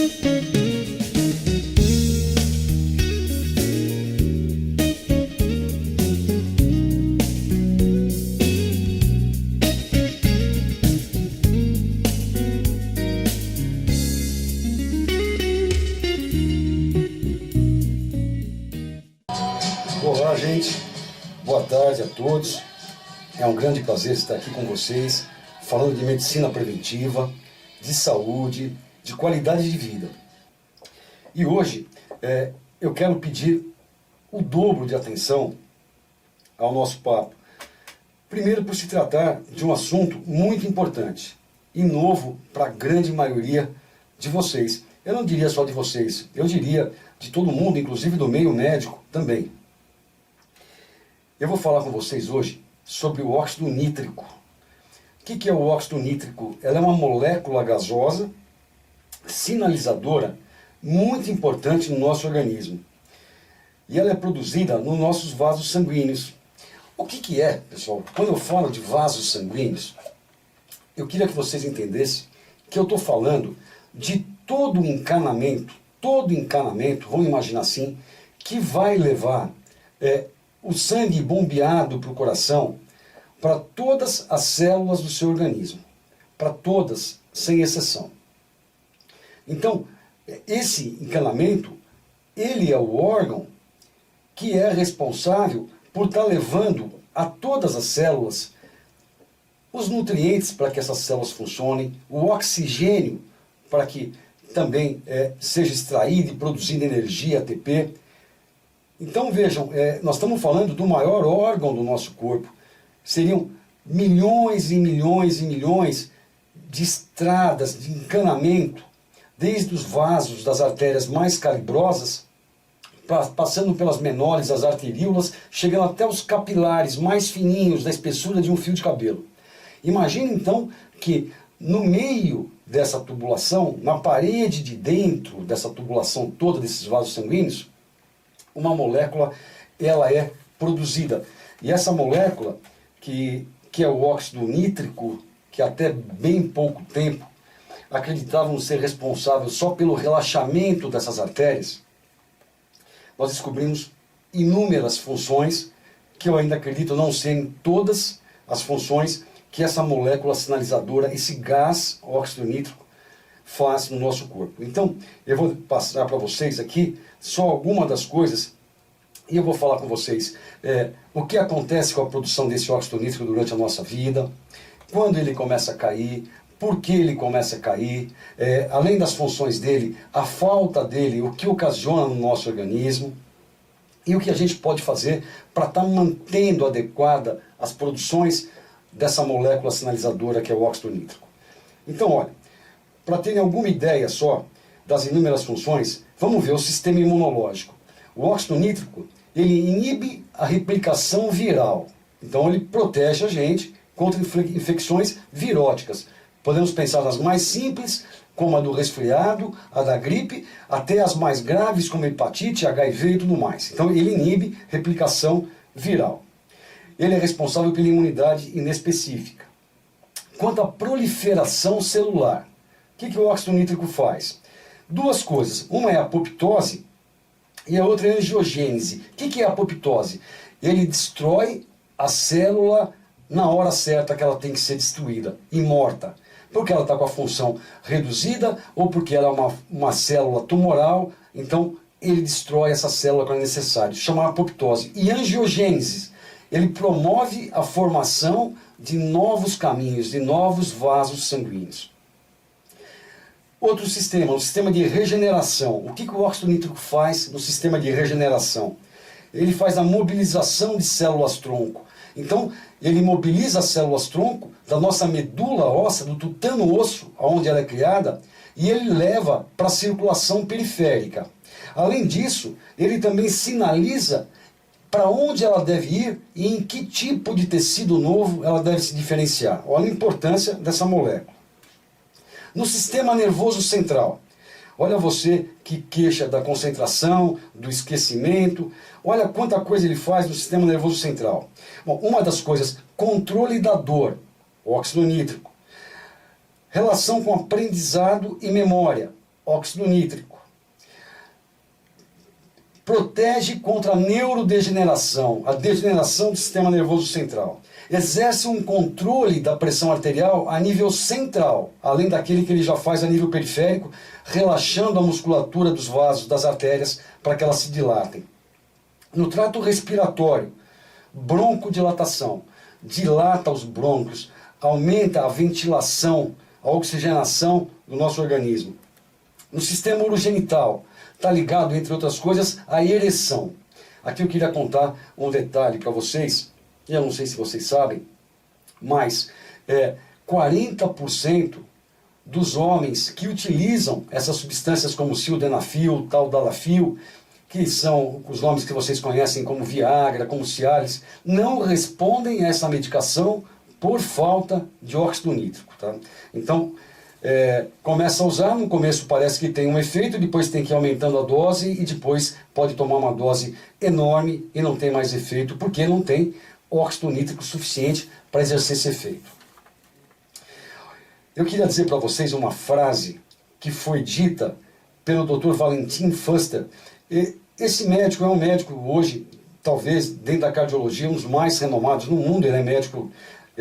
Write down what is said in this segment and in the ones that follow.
Olá, gente. Boa tarde a todos. É um grande prazer estar aqui com vocês, falando de medicina preventiva, de saúde, de qualidade de vida. E hoje eu quero pedir o dobro de atenção ao nosso papo. Primeiro, por se tratar de um assunto muito importante e novo para a grande maioria de vocês. Eu não diria só de vocês, eu diria de todo mundo, inclusive do meio médico também. Eu vou falar com vocês hoje sobre o óxido nítrico. O que é o óxido nítrico? Ela é uma molécula gasosa, sinalizadora, muito importante no nosso organismo. E ela é produzida nos nossos vasos sanguíneos. O que é, pessoal? Quando eu falo de vasos sanguíneos, eu queria que vocês entendessem que eu estou falando de todo o encanamento, vamos imaginar assim, que vai levar o sangue bombeado para o coração, para todas as células do seu organismo, para todas, sem exceção. Então, esse encanamento, ele é o órgão que é responsável por estar levando a todas as células os nutrientes para que essas células funcionem, o oxigênio para que também seja extraído e produzindo energia, ATP. Então vejam, nós estamos falando do maior órgão do nosso corpo. Seriam milhões e milhões e milhões de estradas, de encanamento, desde os vasos das artérias mais calibrosas, passando pelas menores, as arteríolas, chegando até os capilares mais fininhos, da espessura de um fio de cabelo. Imagine então que no meio dessa tubulação, na parede de dentro dessa tubulação toda, desses vasos sanguíneos, uma molécula, ela é produzida. E essa molécula, que é o óxido nítrico, que até bem pouco tempo acreditavam ser responsável só pelo relaxamento dessas artérias, nós descobrimos inúmeras funções que eu ainda acredito não serem todas as funções que essa molécula sinalizadora, esse gás óxido nítrico, faz no nosso corpo. Então, eu vou passar para vocês aqui só algumas das coisas e eu vou falar com vocês o que acontece com a produção desse óxido nítrico durante a nossa vida, quando ele começa a cair, por que ele começa a cair, além das funções dele, a falta dele, o que ocasiona no nosso organismo e o que a gente pode fazer para estar mantendo adequada as produções dessa molécula sinalizadora que é o óxido nítrico. Então, olha, para terem alguma ideia só das inúmeras funções, vamos ver o sistema imunológico. O óxido nítrico, ele inibe a replicação viral. Então ele protege a gente contra infecções viróticas. Podemos pensar nas mais simples, como a do resfriado, a da gripe, até as mais graves, como hepatite, HIV e tudo mais. Então ele inibe replicação viral. Ele é responsável pela imunidade inespecífica. Quanto à proliferação celular, o que o óxido nítrico faz? Duas coisas. Uma é a apoptose e a outra é a angiogênese. O que é a apoptose? Ele destrói a célula na hora certa que ela tem que ser destruída e morta. Porque ela está com a função reduzida ou porque ela é uma célula tumoral, então ele destrói essa célula quando é necessário. Chama apoptose. E angiogênese, ele promove a formação de novos caminhos, de novos vasos sanguíneos. Outro sistema, o sistema de regeneração. O que o óxido nítrico faz no sistema de regeneração? Ele faz a mobilização de células-tronco. Então, ele mobiliza as células-tronco da nossa medula óssea, do tutano-osso, onde ela é criada, e ele leva para a circulação periférica. Além disso, ele também sinaliza para onde ela deve ir e em que tipo de tecido novo ela deve se diferenciar. Olha a importância dessa molécula. No sistema nervoso central, olha você que queixa da concentração, do esquecimento, olha quanta coisa ele faz no sistema nervoso central. Bom, uma das coisas, controle da dor, óxido nítrico. Relação com aprendizado e memória, óxido nítrico. Protege contra a neurodegeneração, a degeneração do sistema nervoso central. Exerce um controle da pressão arterial a nível central, além daquele que ele já faz a nível periférico, relaxando a musculatura dos vasos, das artérias, para que elas se dilatem. No trato respiratório, broncodilatação, dilata os brônquios, aumenta a ventilação, a oxigenação do nosso organismo. No sistema urogenital, está ligado, entre outras coisas, à ereção. Aqui eu queria contar um detalhe para vocês, eu não sei se vocês sabem, mas 40% dos homens que utilizam essas substâncias como sildenafil, taldalafil, que são os nomes que vocês conhecem como Viagra, como Cialis, não respondem a essa medicação por falta de óxido nítrico. Tá? Então, começa a usar, no começo parece que tem um efeito, depois tem que ir aumentando a dose e depois pode tomar uma dose enorme e não tem mais efeito, porque não tem óxido nítrico suficiente para exercer esse efeito. Eu queria dizer para vocês uma frase que foi dita pelo Dr. Valentin Fuster. Esse médico é um médico hoje, talvez dentro da cardiologia, um dos mais renomados no mundo. Ele é médico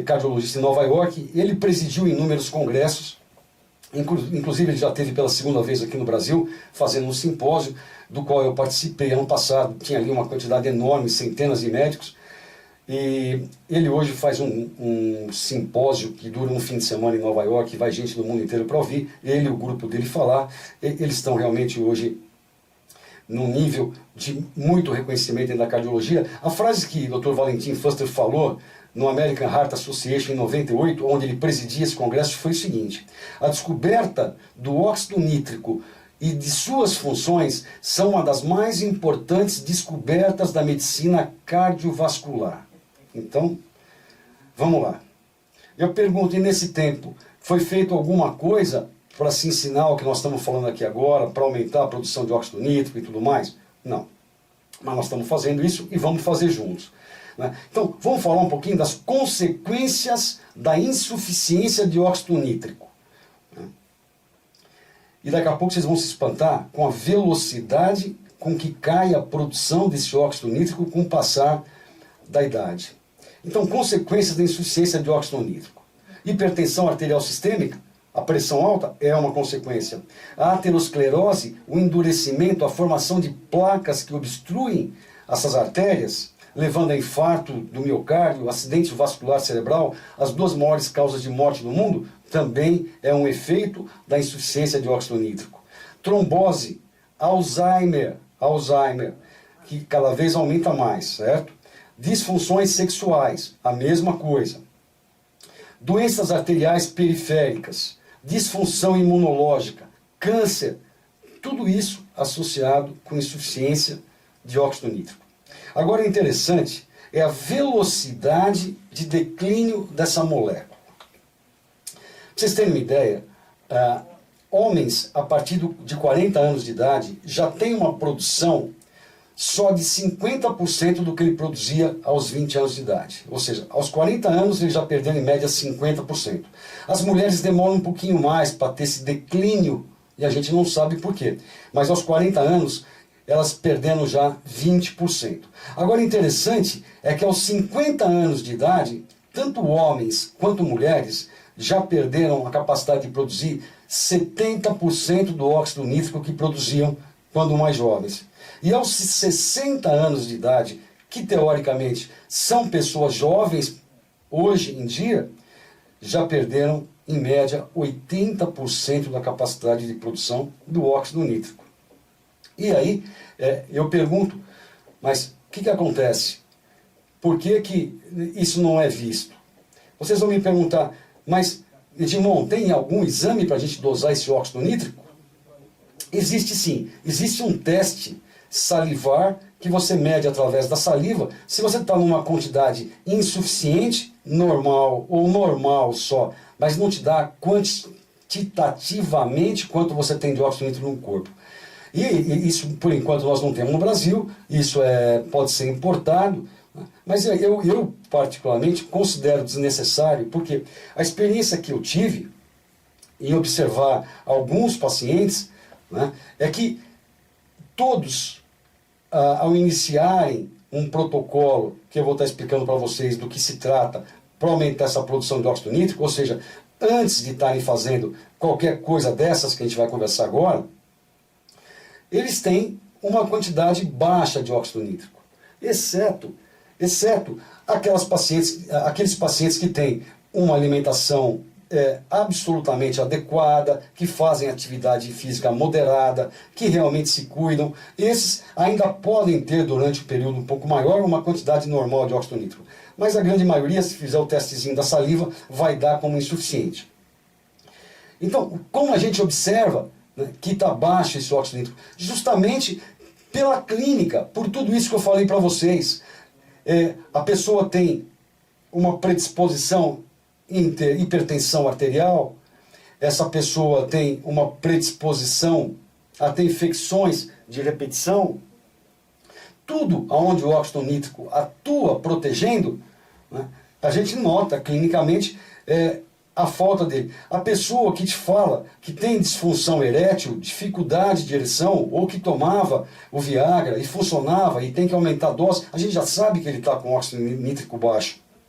cardiologista em Nova York. Ele presidiu inúmeros congressos. Inclusive ele já esteve pela segunda vez aqui no Brasil, fazendo um simpósio, do qual eu participei ano passado. Tinha ali uma quantidade enorme, centenas de médicos. E ele hoje faz um simpósio que dura um fim de semana em Nova York, vai gente do mundo inteiro para ouvir ele e o grupo dele falar. Eles estão realmente hoje num nível de muito reconhecimento da cardiologia. A frase que o Dr. Valentin Fuster falou no American Heart Association em 98, onde ele presidia esse congresso, foi o seguinte: a descoberta do óxido nítrico e de suas funções são uma das mais importantes descobertas da medicina cardiovascular. Então, vamos lá. Eu pergunto, e nesse tempo, foi feito alguma coisa para se ensinar o que nós estamos falando aqui agora, para aumentar a produção de óxido nítrico e tudo mais? Não. Mas nós estamos fazendo isso e vamos fazer juntos. Né? Então, vamos falar um pouquinho das consequências da insuficiência de óxido nítrico. Né? E daqui a pouco vocês vão se espantar com a velocidade com que cai a produção desse óxido nítrico com o passar da idade. Então, consequências da insuficiência de óxido nítrico. Hipertensão arterial sistêmica, a pressão alta é uma consequência. A aterosclerose, o endurecimento, a formação de placas que obstruem essas artérias, levando a infarto do miocárdio, acidente vascular cerebral, as duas maiores causas de morte no mundo, também é um efeito da insuficiência de óxido nítrico. Trombose, Alzheimer, que cada vez aumenta mais, certo? Disfunções sexuais, a mesma coisa. Doenças arteriais periféricas, disfunção imunológica, câncer, tudo isso associado com insuficiência de óxido nítrico. Agora, o interessante é a velocidade de declínio dessa molécula. Para vocês terem uma ideia, homens a partir de 40 anos de idade já têm uma produção só de 50% do que ele produzia aos 20 anos de idade. Ou seja, aos 40 anos ele já perdeu em média 50%. As mulheres demoram um pouquinho mais para ter esse declínio, e a gente não sabe por quê. Mas aos 40 anos elas perderam já 20%. Agora, interessante é que aos 50 anos de idade, tanto homens quanto mulheres já perderam a capacidade de produzir 70% do óxido nítrico que produziam quando mais jovens. E aos 60 anos de idade, que teoricamente são pessoas jovens, hoje em dia, já perderam, em média, 80% da capacidade de produção do óxido nítrico. E aí, eu pergunto, mas o que acontece? Por que isso não é visto? Vocês vão me perguntar, mas, Edmond, tem algum exame para a gente dosar esse óxido nítrico? Existe sim. Existe um teste salivar que você mede através da saliva. Se você está numa quantidade insuficiente, normal ou normal só, mas não te dá quantitativamente quanto você tem de óxido nítrico no corpo. E isso, por enquanto, nós não temos no Brasil, isso pode ser importado, mas eu particularmente considero desnecessário, porque a experiência que eu tive em observar alguns pacientes, né, é que todos, ao iniciarem um protocolo, que eu vou estar explicando para vocês do que se trata, para aumentar essa produção de óxido nítrico, ou seja, antes de estarem fazendo qualquer coisa dessas que a gente vai conversar agora, eles têm uma quantidade baixa de óxido nítrico, exceto aqueles pacientes que têm uma alimentação absolutamente adequada, que fazem atividade física moderada, que realmente se cuidam. Esses ainda podem ter, durante um período um pouco maior, uma quantidade normal de óxido nítrico. Mas a grande maioria, se fizer o testezinho da saliva, vai dar como insuficiente. Então, como a gente observa, né, que está baixo esse óxido nítrico? Justamente pela clínica, por tudo isso que eu falei para vocês. A pessoa tem uma predisposição em ter hipertensão arterial, essa pessoa tem uma predisposição a ter infecções de repetição, tudo onde o óxido nítrico atua protegendo, né, a gente nota clinicamente a falta dele. A pessoa que te fala que tem disfunção erétil, dificuldade de ereção, ou que tomava o Viagra e funcionava e tem que aumentar a dose, a gente já sabe que ele está com óxido nítrico baixo.